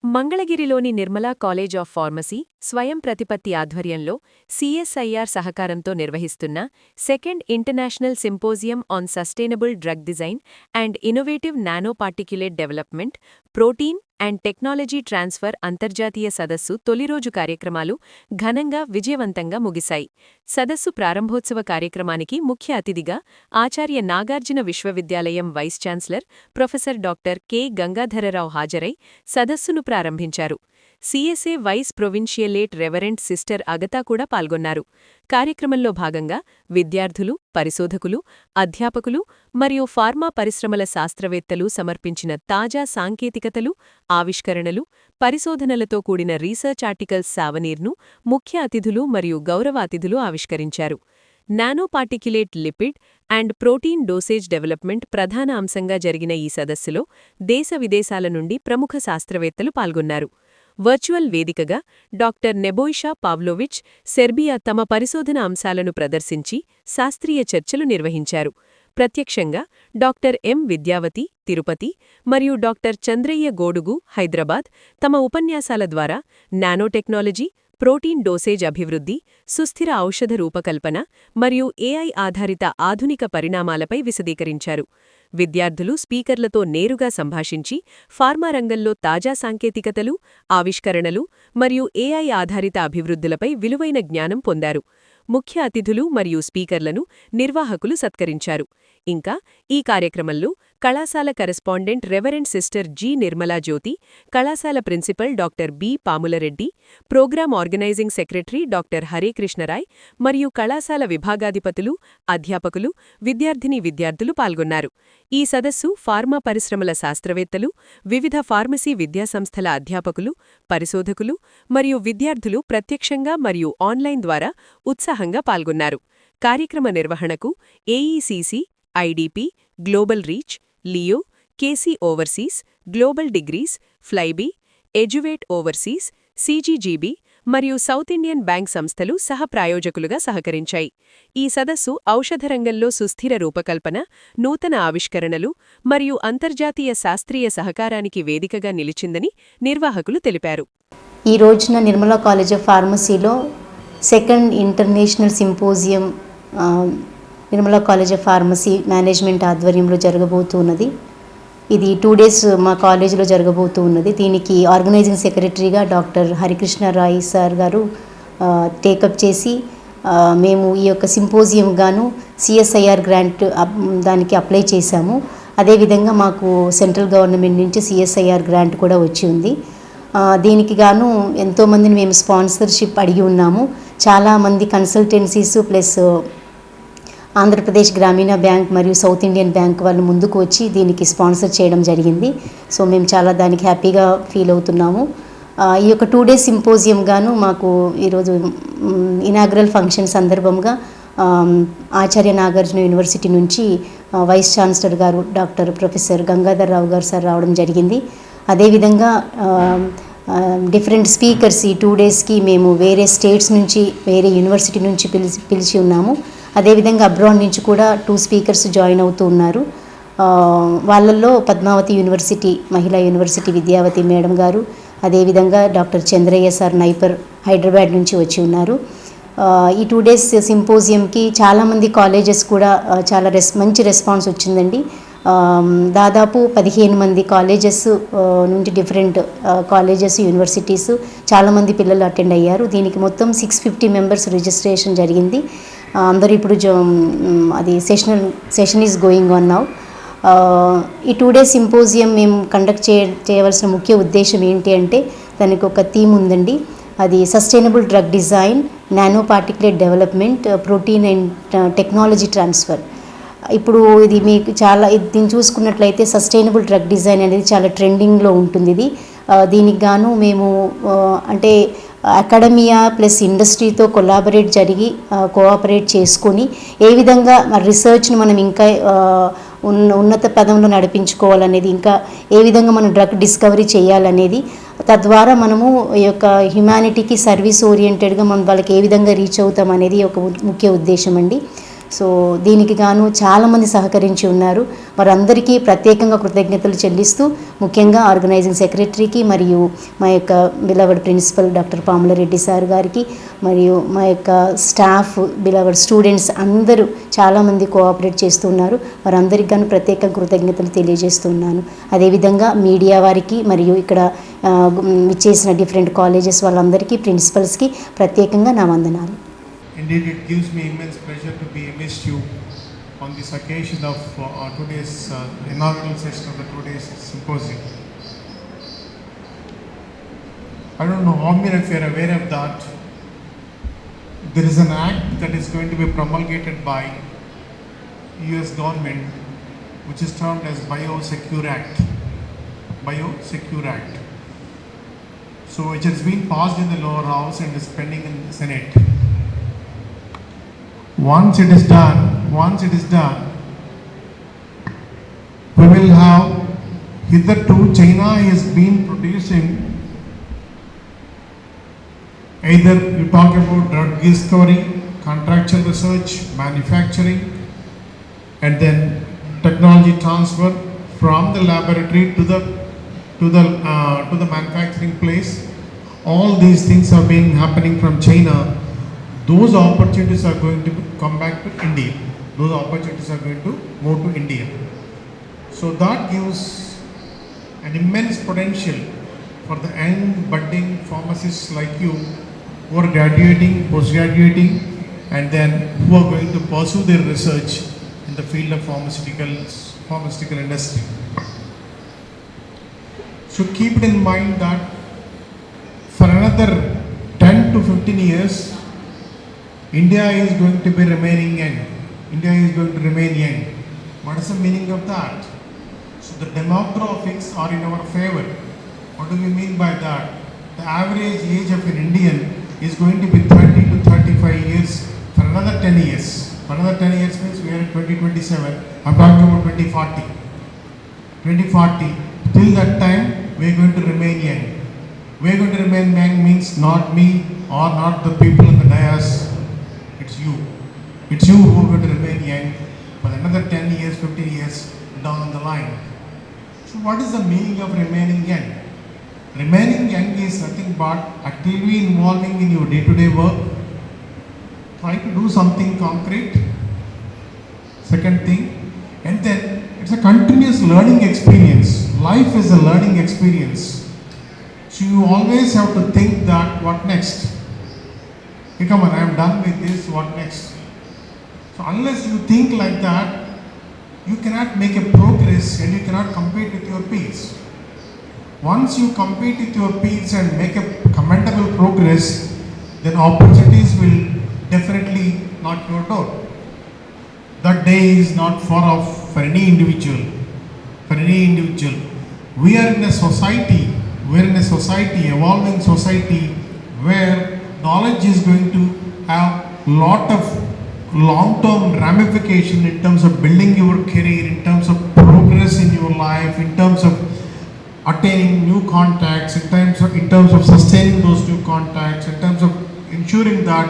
మంగళగిరిలోని Nirmala college of pharmacy స్వయం ప్రతిపత్తి ఆధ్వర్యంలో సిఎస్ఐఆర్ సహకారంతో నిర్వహిస్తున్న second international symposium on sustainable drug design and innovative nano particulate development, protein and technology transfer అంతర్జాతీయ సదస్సు తొలిరోజు కార్యక్రమాలు ఘనంగా విజయవంతంగా ముగిశాయి. సదస్సు ప్రారంభోత్సవ కార్యక్రమానికి ముఖ్య అతిథిగా ఆచార్య నాగార్జున విశ్వవిద్యాలయం vice chancellor professor doctor K Gangadhara Rao హాజరై సదస్సును ప్రారంభించారు. CSA vice provincialate reverend sister Agatha కూడా పాల్గొన్నారు. కార్యక్రమంలో భాగంగా విద్యార్థులు, పరిశోధకులు, అధ్యాపకులు మరియు ఫార్మా పరిశ్రమల శాస్త్రవేత్తలు సమర్పించిన తాజా సాంకేతికతలు, ఆవిష్కరణలు, పరిశోధనలతో కూడిన రీసెర్చ్ ఆర్టికల్స్ సావనీర్ను ముఖ్య అతిథులు మరియు గౌరవ అతిథులు ఆవిష్కరించారు. Nano particulate lipid and protein dosage development ప్రధాన అంశంగా జరిగిన ఈ సదస్సులో దేశ విదేశాల నుండి ప్రముఖ శాస్త్రవేత్తలు పాల్గొన్నారు. వర్చువల్ వేదికగా డాక్టర్ నెబోయిషా పావ్లోవిచ్ సెర్బియా తమ పరిశోధన అంశాలను ప్రదర్శించి శాస్త్రీయ చర్చలు నిర్వహించారు. ప్రత్యక్షంగా డాక్టర్ ఎం విద్యావతి తిరుపతి మరియు డాక్టర్ చంద్రయ్య గోడుగు హైదరాబాద్ తమ ఉపన్యాసాల ద్వారా నానోటెక్నాలజీ, ప్రోటీన్ డోసేజ్ అభివృద్ధి, సుస్థిర ఔషధ రూపకల్పన మరియు ఏఐ ఆధారిత ఆధునిక పరిణామాలపై విశదీకరించారు. విద్యార్థులు స్పీకర్లతో నేరుగా సంభాషించి ఫార్మా రంగంలో తాజా సాంకేతికతలు, ఆవిష్కరణలు మరియు ఏఐ ఆధారిత అభివృద్ధులపై విలువైన జ్ఞానం పొందారు. ముఖ్య అతిథులు మరియు స్పీకర్లను నిర్వాహకులు సత్కరించారు. ఇంకా ఈ కార్యక్రమంలో కళాశాల correspondent reverend sister G Nirmala Jyothi, కళాశాల principal doctor B Pamula Reddy, programme organising secretary doctor Harekrishna Rai మరియు కళాశాల విభాగాధిపతులు, అధ్యాపకులు, విద్యార్థులు పాల్గొన్నారు. ఈ సదస్సు ఫార్మా పరిశ్రమల శాస్త్రవేత్తలు, వివిధ ఫార్మసీ విద్యాసంస్థల అధ్యాపకులు, పరిశోధకులు మరియు విద్యార్థులు ప్రత్యక్షంగా మరియు ఆన్లైన్ ద్వారా ఉత్సాహంగా పాల్గొన్నారు. కార్యక్రమ నిర్వహణకు AECC, IDP, global reach, Leo, KC overseas, global degrees, Flyby, Eduvate overseas, CGGB మరియు సౌత్ ఇండియన్ బ్యాంక్ సంస్థలు సహప్రాయోజకులుగా సహకరించాయి. ఈ సదస్సు ఔషధ రంగంలో సుస్థిర రూపకల్పన, నూతన ఆవిష్కరణలు మరియు అంతర్జాతీయ శాస్త్రీయ సహకారానికి వేదికగా నిలిచిందని నిర్వాహకులు తెలిపారు. ఈ రోజున నిర్మలా కాలేజ్ ఆఫ్ ఫార్మసీలో second international symposium Nirmala college of pharmacy management ఆధ్వర్యంలో జరగబోతున్నది. ఇది 2 days మా కాలేజీలో జరగబోతూ ఉన్నది. దీనికి ఆర్గనైజింగ్ సెక్రటరీగా డాక్టర్ హరికృష్ణరాయ్ సార్ గారు టేకప్ చేసి మేము ఈ యొక్క సింపోజియం గాను సిఎస్ఐఆర్ గ్రాంట్ దానికి అప్లై చేశాము. అదేవిధంగా మాకు సెంట్రల్ గవర్నమెంట్ నుంచి సిఎస్ఐఆర్ గ్రాంట్ కూడా వచ్చి ఉంది. దీనికి గాను ఎంతోమందిని మేము స్పాన్సర్షిప్ అడిగి ఉన్నాము. చాలామంది కన్సల్టెన్సీస్ ప్లస్ ఆంధ్రప్రదేశ్ గ్రామీణ బ్యాంక్ మరియు సౌత్ ఇండియన్ బ్యాంక్ వాళ్ళు ముందుకు వచ్చి దీనికి స్పాన్సర్ చేయడం జరిగింది. సో మేము చాలా దానికి హ్యాపీగా ఫీల్ అవుతున్నాము. ఈ యొక్క 2 days సింపోజియం గాను మాకు ఈరోజు ఇనాగ్రల్ ఫంక్షన్ సందర్భంగా ఆచార్య నాగార్జున యూనివర్సిటీ నుంచి వైస్ ఛాన్సలర్ గారు డాక్టర్ ప్రొఫెసర్ గంగాధరరావు గారు సార్ రావడం జరిగింది. అదేవిధంగా డిఫరెంట్ స్పీకర్స్ ఈ 2 daysకి మేము వేరే స్టేట్స్ నుంచి వేరే యూనివర్సిటీ నుంచి పిలిచి ఉన్నాము. అదేవిధంగా అబ్రాడ్ నుంచి కూడా 2 speakers జాయిన్ అవుతూ ఉన్నారు. వాళ్ళల్లో పద్మావతి యూనివర్సిటీ మహిళా యూనివర్సిటీ విద్యావతి మేడం గారు, అదేవిధంగా doctor Chandraiah sir NIPER Hyderabad నుంచి వచ్చి ఉన్నారు. ఈ 2 days సింపోజియంకి చాలామంది కాలేజెస్ కూడా చాలా మంచి రెస్పాన్స్ వచ్చిందండి. దాదాపు 15 మంది కాలేజెస్ నుండి డిఫరెంట్ కాలేజెస్ యూనివర్సిటీస్ చాలామంది పిల్లలు అటెండ్ అయ్యారు. దీనికి మొత్తం 650 members రిజిస్ట్రేషన్ జరిగింది. అందరూ ఇప్పుడు అది session is going on now. ఈ 2 days సింపోజియం మేము కండక్ట్ చేయవలసిన ముఖ్య ఉద్దేశం ఏంటి అంటే దానికి ఒక థీమ్ ఉందండి. అది sustainable drug design, nano particulate development, protein and technology transfer. ఇప్పుడు ఇది మీకు దీన్ని చూసుకున్నట్లయితే సస్టైనబుల్ డ్రగ్ డిజైన్ అనేది చాలా ట్రెండింగ్లో ఉంటుంది. దీనికి గాను మేము అంటే అకాడమియా ప్లస్ ఇండస్ట్రీతో కోఆపరేట్ చేసుకొని ఏ విధంగా రీసెర్చ్ని మనం ఇంకా ఉన్నత పదంలో నడిపించుకోవాలనేది, ఇంకా ఏ విధంగా మనం డ్రగ్ డిస్కవరీ చేయాలనేది, తద్వారా మనము ఈ యొక్క హ్యుమానిటీకి సర్వీస్ ఓరియంటెడ్గా మనం వాళ్ళకి ఏ విధంగా రీచ్ అవుతాం అనేది ఒక ముఖ్య ఉద్దేశం అండి. సో దీనికి గాను చాలామంది సహకరించి ఉన్నారు. వారందరికీ ప్రత్యేకంగా కృతజ్ఞతలు చెల్లిస్తూ, ముఖ్యంగా ఆర్గనైజింగ్ సెక్రటరీకి మరియు మా యొక్క beloved principal doctor Pamulareddy sir గారికి మరియు మా యొక్క స్టాఫ్, బిలవర్డ్ స్టూడెంట్స్ అందరూ చాలామంది కోఆపరేట్ చేస్తున్నారు. వారందరికీ గాను ప్రత్యేక కృతజ్ఞతలు తెలియజేస్తున్నాను. అదేవిధంగా మీడియా వారికి మరియు ఇక్కడ ఇచ్చేసిన డిఫరెంట్ కాలేజెస్ వాళ్ళందరికీ, ప్రిన్సిపల్స్కి ప్రత్యేకంగా నా వందనాలు. Indeed, it gives me immense pleasure to be amidst you on this occasion of today's inaugural session of the today's symposium. I don't know how many of you are aware of that. There is an act that is going to be promulgated by US government, which is termed as Biosecure Act. Biosecure Act. So it has been passed in the lower house and is pending in the Senate. Once it is done, we will have, hitherto China has been producing, either you talk about drug discovery, contractual research, manufacturing, and then technology transfer from the laboratory to the manufacturing place. All these things have been happening from China. Those opportunities are going to come back to India. Those opportunities are going to move to India. So that gives an immense potential for the young budding pharmacists like you who are graduating, post-graduating, and then who are going to pursue their research in the field of pharmaceutical industry. So keep it in mind that for another 10 to 15 years, India is going to be remaining young. India is going to remain young. What is the meaning of that? So the demographics are in our favor. What do we mean by that? The average age of an Indian is going to be 30 to 35 years for another 10 years. For another 10 years means we are in 2027. I'm talking about 2040. 2040. Till that time, we are going to remain young. We are going to remain young means not me or not the people in the dais. It's you who are going to remain young for another 10 years, 15 years down the line. So what is the meaning of remaining young? Remaining young is nothing but actively involving in your day-to-day work. Try to do something concrete. Second thing, and then it's a continuous learning experience. Life is a learning experience. So you always have to think that what next? Hey, come on, I am done with this, what next? So unless you think like that, you cannot make a progress and you cannot compete with your peers. Once you compete with your peers and make a commendable progress, then opportunities will definitely knock your door. That day is not far off for any individual. We are in a society, evolving society, where knowledge is going to have lot of long-term ramification in terms of building your career, in terms of progress in your life, in terms of attaining new contacts, in terms of sustaining those new contacts, in terms of ensuring that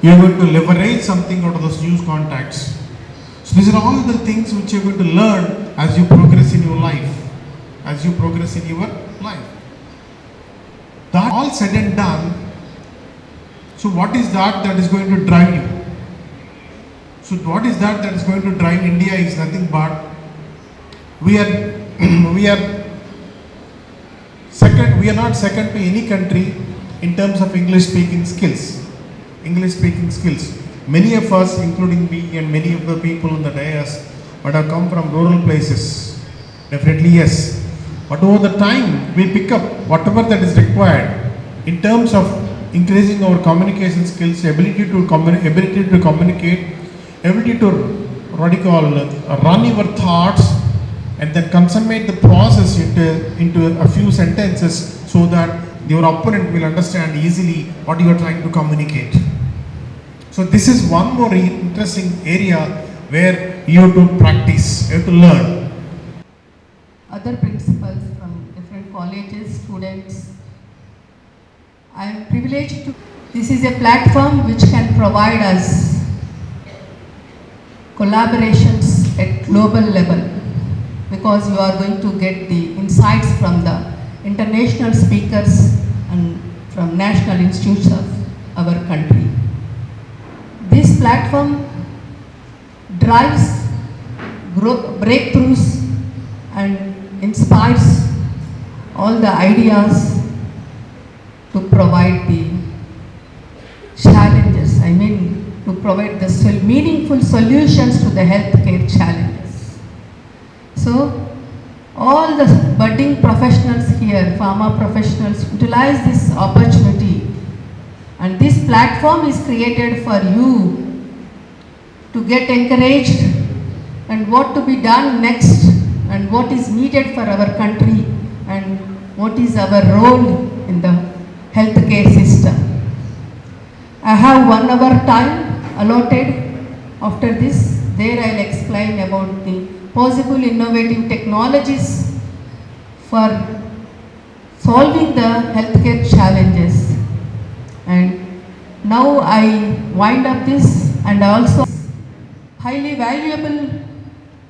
you are going to leverage something out of those new contacts. So these are all the things which you are going to learn as you progress in your life. That all said and done, so what is that is going to drive you? So what is that is going to drive India is nothing but we are not second to any country in terms of English speaking skills. Many of us, including me and many of the people in the dais, but have come from rural places. Definitely yes. But over the time, we pick up whatever that is required in terms of increasing our communication skills, ability to communicate, ability to run your thoughts, and then consummate the process into a few sentences so that your opponent will understand easily what you are trying to communicate. So this is one more interesting area where you have to practice, you have to learn. Other principals from different colleges, students, I am privileged to. This is a platform which can provide us collaborations at global level, because you are going to get the insights from the international speakers and from national institutes of our country. This platform drives breakthroughs and inspires all the ideas to provide the challenges, to provide the meaningful solutions to the healthcare challenges. So, all the budding professionals here, pharma professionals, utilize this opportunity, and this platform is created for you to get encouraged and what to be done next and what is needed for our country and what is our role in the healthcare system. I have 1 hour time allotted. After this, there I will explain about the possible innovative technologies for solving the healthcare challenges. And now I wind up this, and also highly valuable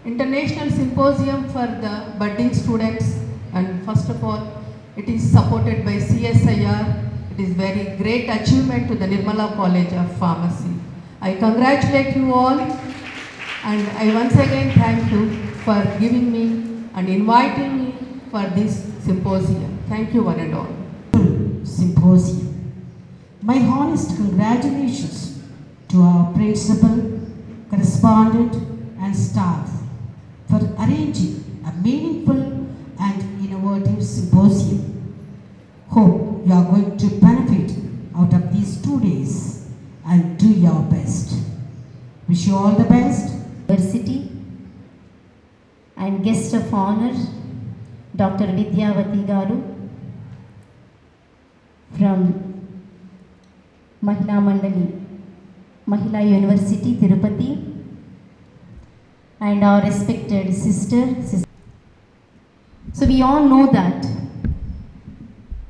international symposium for the budding students. And first of all, it is supported by CSIR. It is very great achievement to the Nirmala College of Pharmacy. I congratulate you all, and I once again thank you for giving me and inviting me for this symposium. Thank you one and all. Symposium. My honest congratulations to our principal, correspondent and staff for arranging a meaningful and innovative symposium. Hope you are going to benefit out of these 2 days and do your best. Wish you all the best. University and guest of honor, Dr. Vidyavati Garu from Mahila Mandali, Mahila University, Tirupati, and our respected sister. So we all know that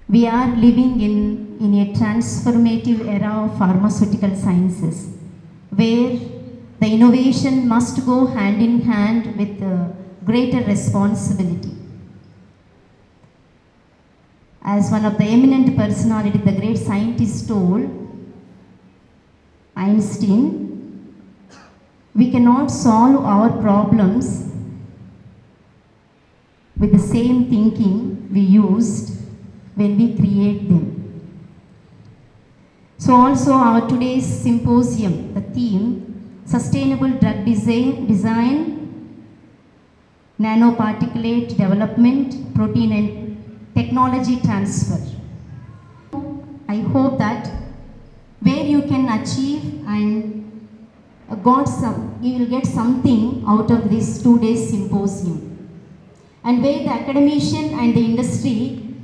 we are living in a transformative era of pharmaceutical sciences, where the innovation must go hand in hand with greater responsibility. As one of the eminent personality, the great scientist told, Einstein, we cannot solve our problems with the same thinking we used when we create them. So also our today's symposium, the theme, Sustainable Drug Design, Nanoparticulate Development, Protein and Technology Transfer. I hope that where you can achieve and you will get something out of this 2 days symposium, and where the academician and the industry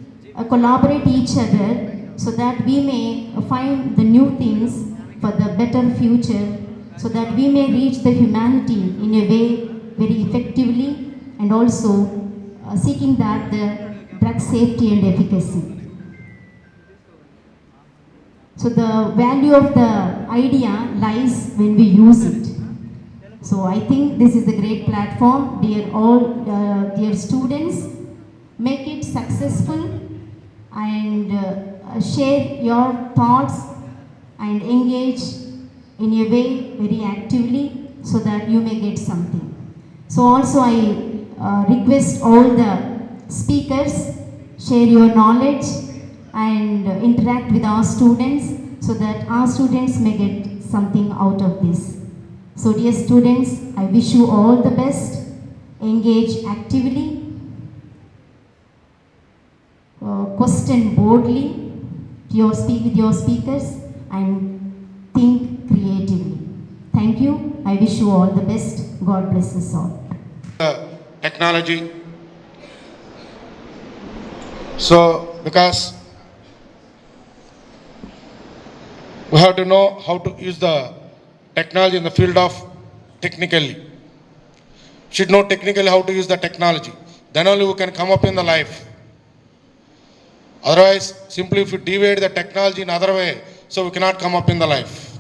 collaborate each other so that we may find the new things for the better future, so that we may reach the humanity in a way very effectively, and also seeking that the drug safety and efficacy. So the value of the idea lies when we use it. So I think this is a great platform. Dear students, make it successful and share your thoughts and engage in a way very actively so that you may get something. So also I request all the speakers, share your knowledge and interact with our students so that our students may get something out of this. So dear students, I wish you all the best. Engage actively, question boldly with your speakers, and think creatively. Thank you. I wish you all the best. God bless us all. Technology. So, because we have to know how to use the technology in the field of technically. Should know technically how to use the technology. Then only we can come up in the life. Otherwise, simply if you deviate the technology in other way, so we cannot come up in the life.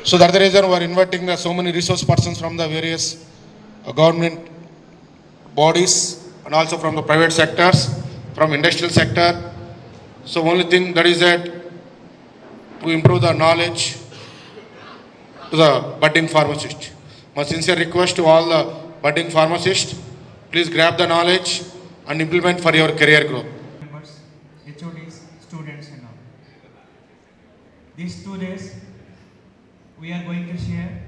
So that's the reason we are inviting so many resource persons from the various government bodies and also from the private sectors, from industrial sector. So only thing that is that to improve the knowledge to the budding pharmacist. My sincere request to all the budding pharmacists, please grab the knowledge and implement for your career growth. Members, HODs, students and all. These 2 days we are going to share